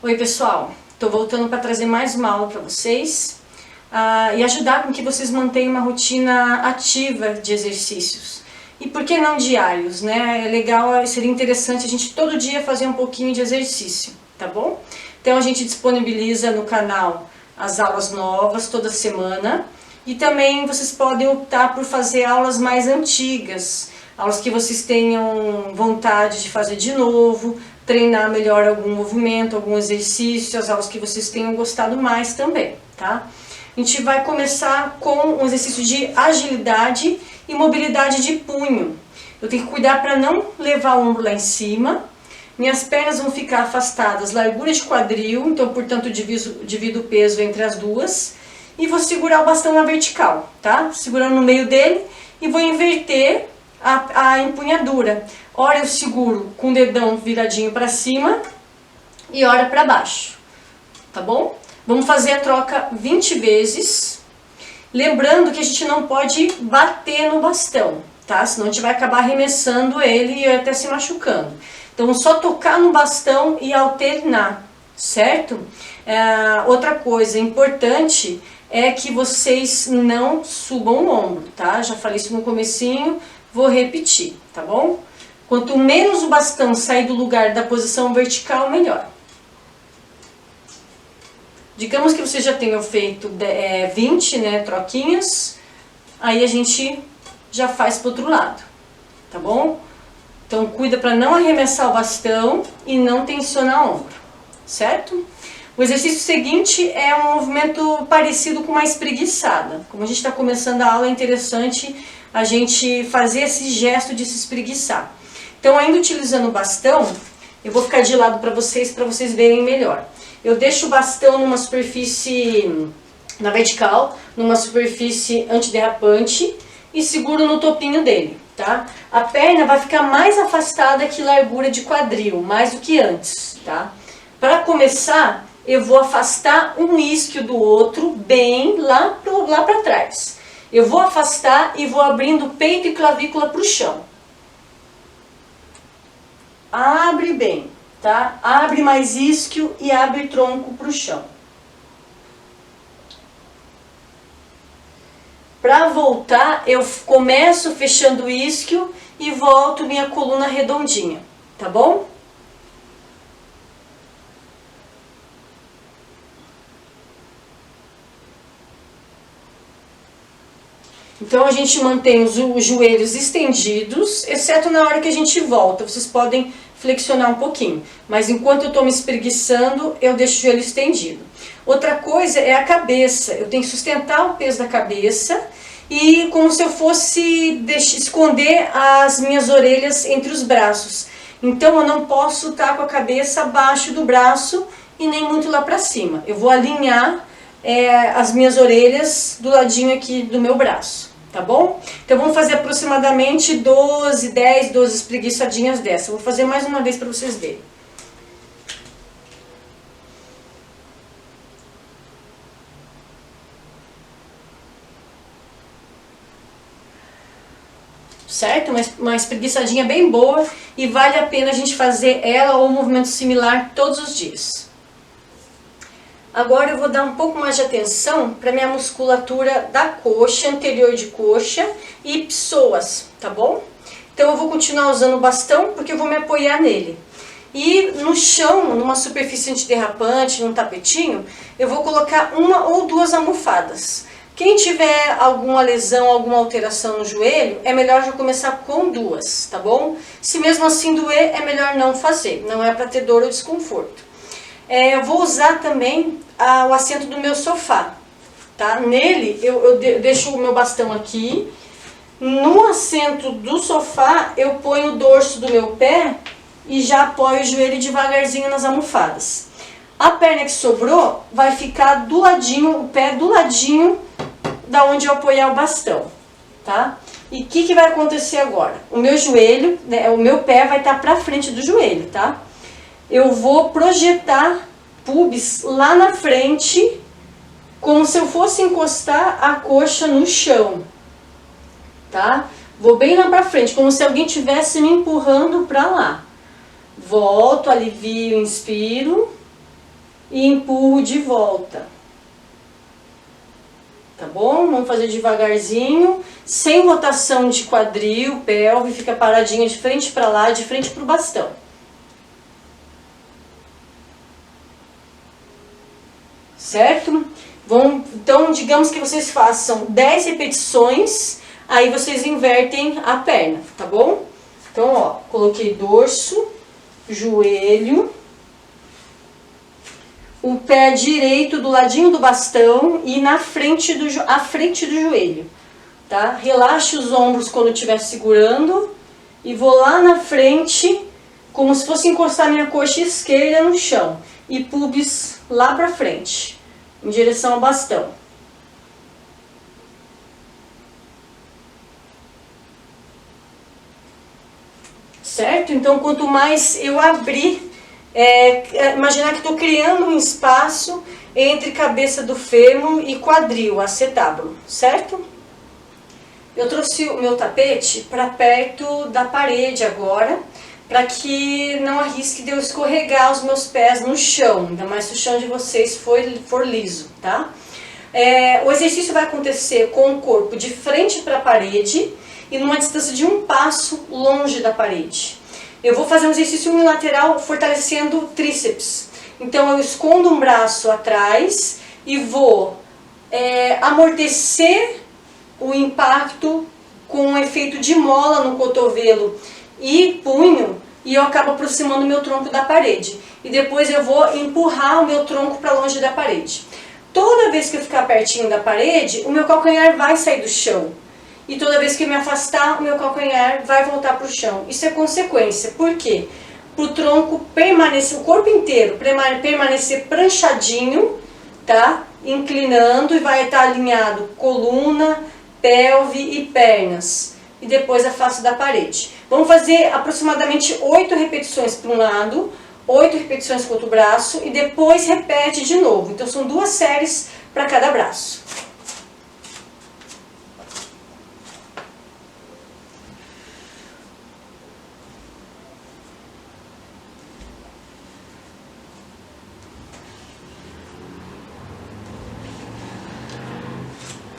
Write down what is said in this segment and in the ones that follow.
Oi pessoal, estou voltando para trazer mais uma aula para vocês e ajudar com que vocês mantenham uma rotina ativa de exercícios. E por que não diários, né? É legal, seria interessante a gente todo dia fazer um pouquinho de exercício, tá bom? Então a gente disponibiliza no canal as aulas novas toda semana e também vocês podem optar por fazer aulas mais antigas, aulas que vocês tenham vontade de fazer de novo, treinar melhor algum movimento, algum exercício, as aulas que vocês tenham gostado mais também, tá? A gente vai começar com um exercício de agilidade e mobilidade de punho. Eu tenho que cuidar para não levar o ombro lá em cima. Minhas pernas vão ficar afastadas, largura de quadril, então portanto divido o peso entre as duas. E vou segurar o bastão na vertical, tá? Segurando no meio dele e vou inverter a empunhadura. Ora eu seguro com o dedão viradinho para cima e ora para baixo, tá bom? Vamos fazer a troca 20 vezes. Lembrando que a gente não pode bater no bastão, tá? Senão a gente vai acabar arremessando ele e até se machucando. Então só tocar no bastão e alternar, certo? Outra coisa importante é que vocês não subam o ombro, tá? Já falei isso no comecinho, vou repetir, tá bom? Quanto menos o bastão sair do lugar da posição vertical, melhor. Digamos que vocês já tenham feito 20, né, troquinhas, aí a gente já faz para o outro lado, tá bom? Então cuida para não arremessar o bastão e não tensionar o ombro, certo? O exercício seguinte é um movimento parecido com uma espreguiçada. Como a gente está começando a aula, é interessante a gente fazer esse gesto de se espreguiçar. Então, ainda utilizando o bastão, eu vou ficar de lado para vocês verem melhor. Eu deixo o bastão numa superfície, na vertical, numa superfície antiderrapante e seguro no topinho dele, tá? A perna vai ficar mais afastada que largura de quadril, mais do que antes, tá? Para começar, eu vou afastar um isquio do outro bem lá para trás. Eu vou afastar e vou abrindo peito e clavícula para o chão. Abre bem, tá? Abre mais isquio e abre tronco para o chão. Para voltar, eu começo fechando o isquio e volto minha coluna redondinha, tá bom? Então a gente mantém os joelhos estendidos, exceto na hora que a gente volta. Vocês podem flexionar um pouquinho, mas enquanto eu estou me espreguiçando, eu deixo o joelho estendido. Outra coisa é a cabeça. Eu tenho que sustentar o peso da cabeça e como se eu fosse esconder as minhas orelhas entre os braços. Então eu não posso estar com a cabeça abaixo do braço e nem muito lá para cima. Eu vou alinhar as minhas orelhas do ladinho aqui do meu braço. Tá bom? Então vamos fazer aproximadamente 12 espreguiçadinhas dessa. Vou fazer mais uma vez para vocês verem. Certo? Uma espreguiçadinha bem boa e vale a pena a gente fazer ela ou um movimento similar todos os dias. Agora eu vou dar um pouco mais de atenção para minha musculatura da coxa, anterior de coxa e psoas, tá bom? Então eu vou continuar usando o bastão porque eu vou me apoiar nele. E no chão, numa superfície antiderrapante, num tapetinho, eu vou colocar uma ou duas almofadas. Quem tiver alguma lesão, alguma alteração no joelho, é melhor já começar com duas, tá bom? Se mesmo assim doer, é melhor não fazer, não é para ter dor ou desconforto. Eu vou usar também o assento do meu sofá, tá? Nele eu deixo o meu bastão aqui. No assento do sofá eu ponho o dorso do meu pé e já apoio o joelho devagarzinho nas almofadas. A perna que sobrou vai ficar do ladinho, o pé do ladinho da onde eu apoiar o bastão, tá? E o que vai acontecer agora? O meu joelho, né, o meu pé vai estar pra frente do joelho, tá? Eu vou projetar pubis lá na frente, como se eu fosse encostar a coxa no chão, tá? Vou bem lá pra frente, como se alguém estivesse me empurrando pra lá. Volto, alivio, inspiro. e empurro de volta. Tá bom? Vamos fazer devagarzinho, sem rotação de quadril, pelve, fica paradinha de frente para lá, de frente para o bastão. Certo? Então, digamos que vocês façam 10 repetições, aí vocês invertem a perna, tá bom? Então, ó, coloquei dorso, joelho, o pé direito do ladinho do bastão e na frente à frente do joelho, tá? Relaxe os ombros quando estiver segurando e vou lá na frente, como se fosse encostar minha coxa esquerda no chão e pubis lá pra frente, em direção ao bastão. Certo? Então, quanto mais eu abrir, imaginar que estou criando um espaço entre cabeça do fêmur e quadril, acetábulo, certo? Eu trouxe o meu tapete para perto da parede agora, para que não arrisque de eu escorregar os meus pés no chão, ainda mais se o chão de vocês for liso, tá? O exercício vai acontecer com o corpo de frente para a parede e numa distância de 1 passo longe da parede. Eu vou fazer um exercício unilateral fortalecendo o tríceps. Então eu escondo um braço atrás e vou amortecer o impacto com um efeito de mola no cotovelo e punho, e eu acabo aproximando o meu tronco da parede. E depois eu vou empurrar o meu tronco para longe da parede. Toda vez que eu ficar pertinho da parede, o meu calcanhar vai sair do chão. E toda vez que eu me afastar, o meu calcanhar vai voltar para o chão. Isso é consequência. Por quê? Para o tronco permanecer, o corpo inteiro permanecer pranchadinho, tá? Inclinando, e vai estar alinhado coluna, pelve e pernas. E depois a face da parede. Vamos fazer aproximadamente 8 repetições para um lado, 8 repetições com o outro braço e depois repete de novo. Então são 2 séries para cada braço.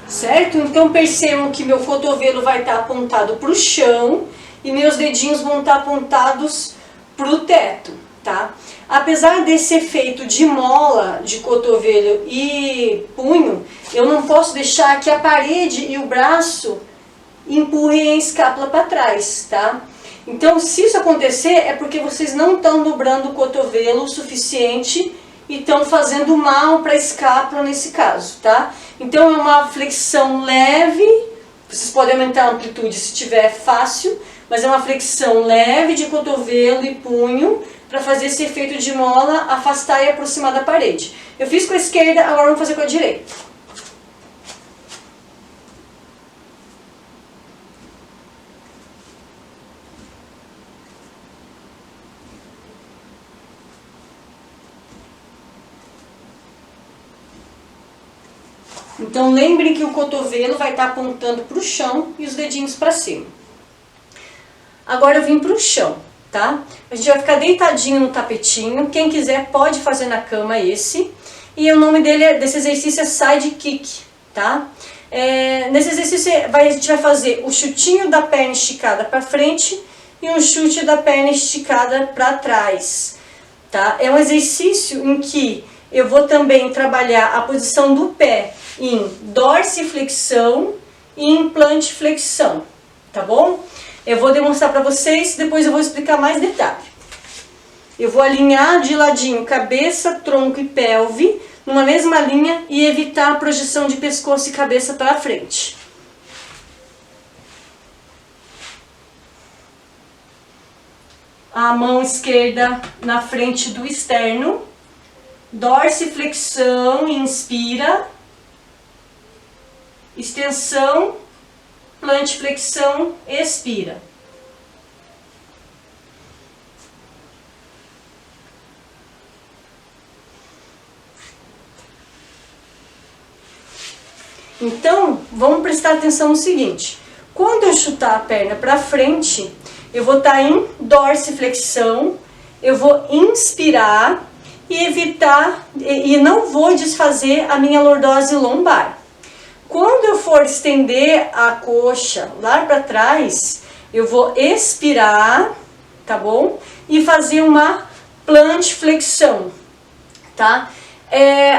Certo? Então percebam que meu cotovelo vai estar apontado para o chão e meus dedinhos vão estar apontados para o teto, tá? Apesar desse efeito de mola de cotovelo e punho, eu não posso deixar que a parede e o braço empurrem a escápula para trás, tá? Então, se isso acontecer, é porque vocês não estão dobrando o cotovelo o suficiente e estão fazendo mal para a escápula nesse caso, tá? Então é uma flexão leve, vocês podem aumentar a amplitude se tiver fácil, mas é uma flexão leve de cotovelo e punho para fazer esse efeito de mola, afastar e aproximar da parede. Eu fiz com a esquerda, agora vamos fazer com a direita. Então lembrem que o cotovelo vai estar apontando para o chão e os dedinhos para cima. Agora eu vim para o chão, tá? A gente vai ficar deitadinho no tapetinho. Quem quiser pode fazer na cama esse. E o nome desse exercício é side kick, tá? Nesse exercício a gente vai fazer o chutinho da perna esticada para frente e um chute da perna esticada para trás, tá? É um exercício em que eu vou também trabalhar a posição do pé em dorsiflexão e em plantiflexão, tá bom? Eu vou demonstrar para vocês, depois eu vou explicar mais detalhe. Eu vou alinhar de ladinho cabeça, tronco e pelve numa mesma linha e evitar a projeção de pescoço e cabeça para frente. A mão esquerda na frente do externo, dorsiflexão, inspira, extensão, plantiflexão, expira. Então, vamos prestar atenção no seguinte. Quando eu chutar a perna para frente, eu vou estar em dorsiflexão, eu vou inspirar e evitar, e não vou desfazer a minha lordose lombar. Quando eu for estender a coxa lá para trás, eu vou expirar, tá bom? E fazer uma plantiflexão, tá?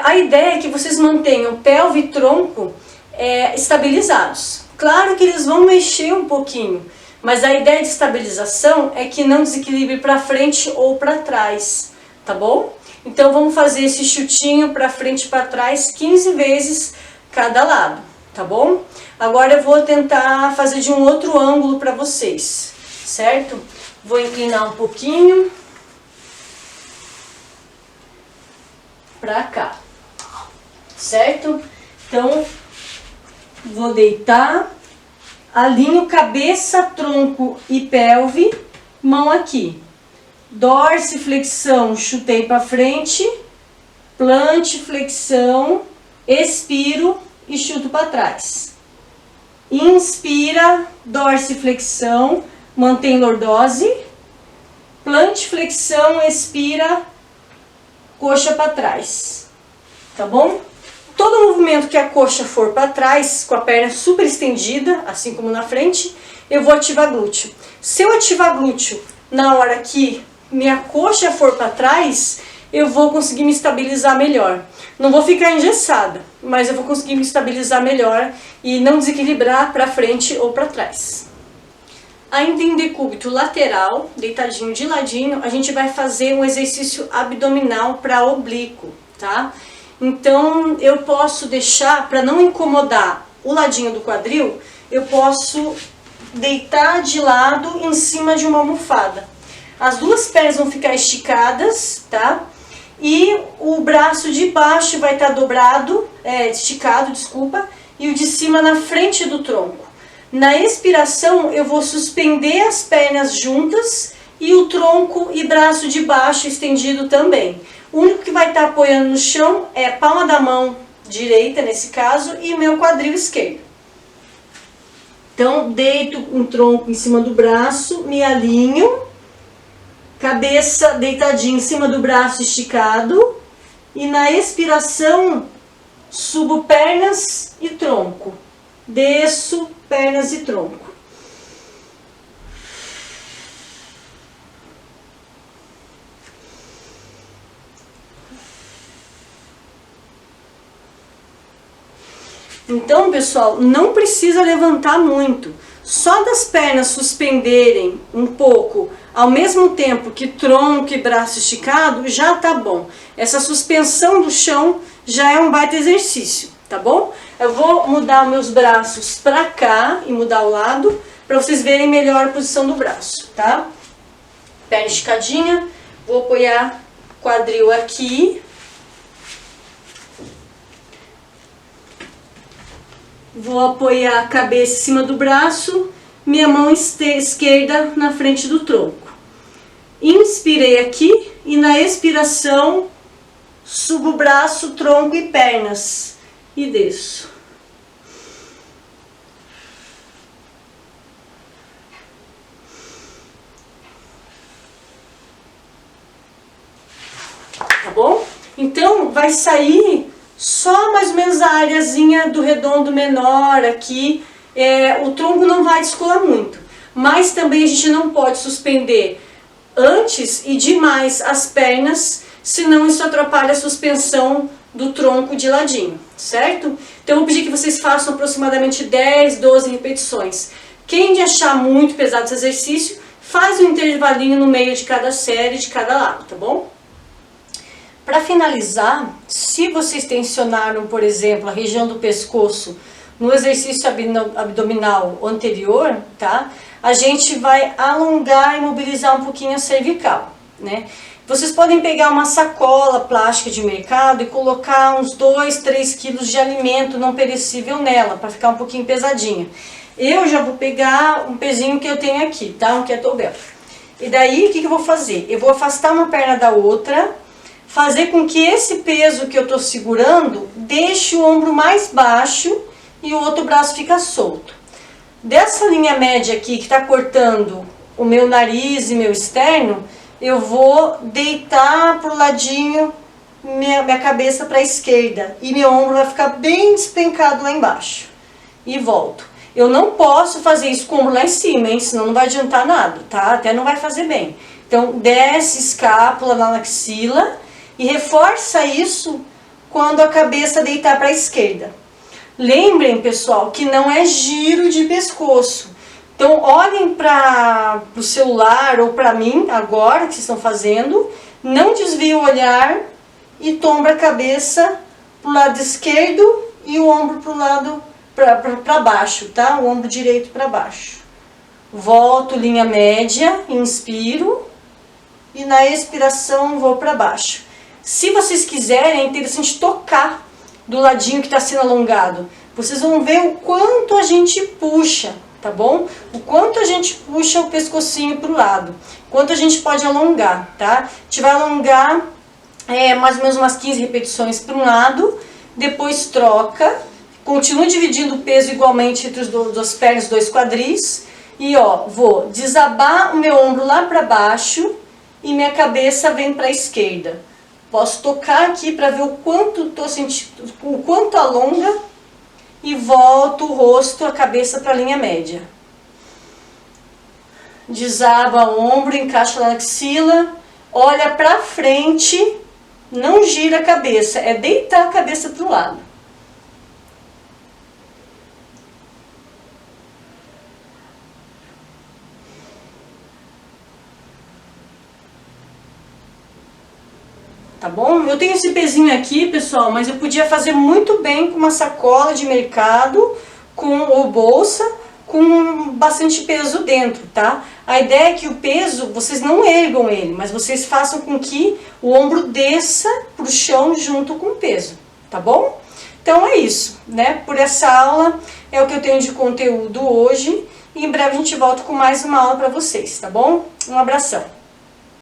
A ideia é que vocês mantenham pelve e tronco estabilizados. Claro que eles vão mexer um pouquinho, mas a ideia de estabilização é que não desequilibre para frente ou para trás, tá bom? Então vamos fazer esse chutinho para frente e para trás 15 vezes cada lado, tá bom? Agora eu vou tentar fazer de um outro ângulo para vocês, certo? Vou inclinar um pouquinho para cá, certo? Então vou deitar, alinho cabeça, tronco e pelve, mão aqui. Dorsiflexão, chutei para frente, plantiflexão, expiro e chuto para trás. Inspira, dorsiflexão, mantém lordose, plantiflexão, expira, coxa para trás, tá bom? Todo movimento que a coxa for para trás, com a perna super estendida, assim como na frente, eu vou ativar glúteo. Se eu ativar glúteo na hora que minha coxa for para trás, eu vou conseguir me estabilizar melhor. Não vou ficar engessada, mas eu vou conseguir me estabilizar melhor e não desequilibrar para frente ou para trás. Ainda em decúbito lateral, deitadinho de ladinho, a gente vai fazer um exercício abdominal para oblíquo, tá? Então eu posso deixar, para não incomodar o ladinho do quadril, eu posso deitar de lado em cima de uma almofada. As duas pernas vão ficar esticadas, tá? E o braço de baixo vai estar dobrado, esticado, desculpa, e o de cima na frente do tronco. Na expiração, eu vou suspender as pernas juntas e o tronco e braço de baixo estendido também. O único que vai estar apoiando no chão é a palma da mão direita, nesse caso, e o meu quadril esquerdo. Então, deito um tronco em cima do braço, me alinho, cabeça deitadinha em cima do braço esticado, e na expiração, subo pernas e tronco. Desço, pernas e tronco. Então, pessoal, não precisa levantar muito. Só das pernas suspenderem um pouco, ao mesmo tempo que tronco e braço esticado, já tá bom. Essa suspensão do chão já é um baita exercício, tá bom? Eu vou mudar meus braços pra cá e mudar o lado, para vocês verem melhor a posição do braço, tá? Perna esticadinha, vou apoiar o quadril aqui. Vou apoiar a cabeça em cima do braço, minha mão esquerda na frente do tronco. Inspirei aqui e na expiração subo o braço, tronco e pernas e desço. Tá bom? Então vai sair só mais ou menos a areazinha do redondo menor aqui, o tronco não vai descolar muito, mas também a gente não pode suspender antes e demais as pernas, senão isso atrapalha a suspensão do tronco de ladinho, certo? Então eu vou pedir que vocês façam aproximadamente 10, 12 repetições. Quem achar muito pesado esse exercício, faz um intervalinho no meio de cada série, de cada lado, tá bom? Para finalizar, se vocês tensionaram, por exemplo, a região do pescoço no exercício abdominal anterior, tá? A gente vai alongar e mobilizar um pouquinho a cervical, né? Vocês podem pegar uma sacola plástica de mercado e colocar uns 2, 3 quilos de alimento não perecível nela, para ficar um pouquinho pesadinha. Eu já vou pegar um pezinho que eu tenho aqui, tá? Um kettlebell. E daí, o que eu vou fazer? Eu vou afastar uma perna da outra, fazer com que esse peso que eu estou segurando deixe o ombro mais baixo e o outro braço fica solto. Dessa linha média aqui que está cortando o meu nariz e meu externo, eu vou deitar pro ladinho, minha cabeça para a esquerda, e meu ombro vai ficar bem despencado lá embaixo. E volto. Eu não posso fazer isso com o ombro lá em cima, hein? Senão não vai adiantar nada, tá? Até não vai fazer bem. Então, desce escápula na axila e reforça isso quando a cabeça deitar para a esquerda. Lembrem, pessoal, que não é giro de pescoço. Então, olhem para o celular ou para mim, agora que vocês estão fazendo, não desvie o olhar e tomba a cabeça para o lado esquerdo e o ombro para o lado para baixo, tá? O ombro direito para baixo. Volto linha média, inspiro e na expiração vou para baixo. Se vocês quiserem, é interessante tocar do ladinho que está sendo alongado. Vocês vão ver o quanto a gente puxa, tá bom? O quanto a gente puxa o pescocinho para o lado. Quanto a gente pode alongar, tá? A gente vai alongar mais ou menos umas 15 repetições para um lado, depois troca, continua dividindo o peso igualmente entre as pernas, os dois quadris, e ó, vou desabar o meu ombro lá para baixo e minha cabeça vem para a esquerda. Posso tocar aqui para ver o quanto tô sentindo, o quanto alonga, e volto o rosto, a cabeça para a linha média. Desaba o ombro, encaixa na axila, olha para frente. Não gira a cabeça, é deitar a cabeça para o lado. Tá bom? Eu tenho esse pezinho aqui, pessoal, mas eu podia fazer muito bem com uma sacola de mercado, ou bolsa, com bastante peso dentro, tá? A ideia é que o peso, vocês não ergam ele, mas vocês façam com que o ombro desça pro chão junto com o peso, tá bom? Então é isso, né? Por essa aula é o que eu tenho de conteúdo hoje, e em breve a gente volta com mais uma aula para vocês, tá bom? Um abração!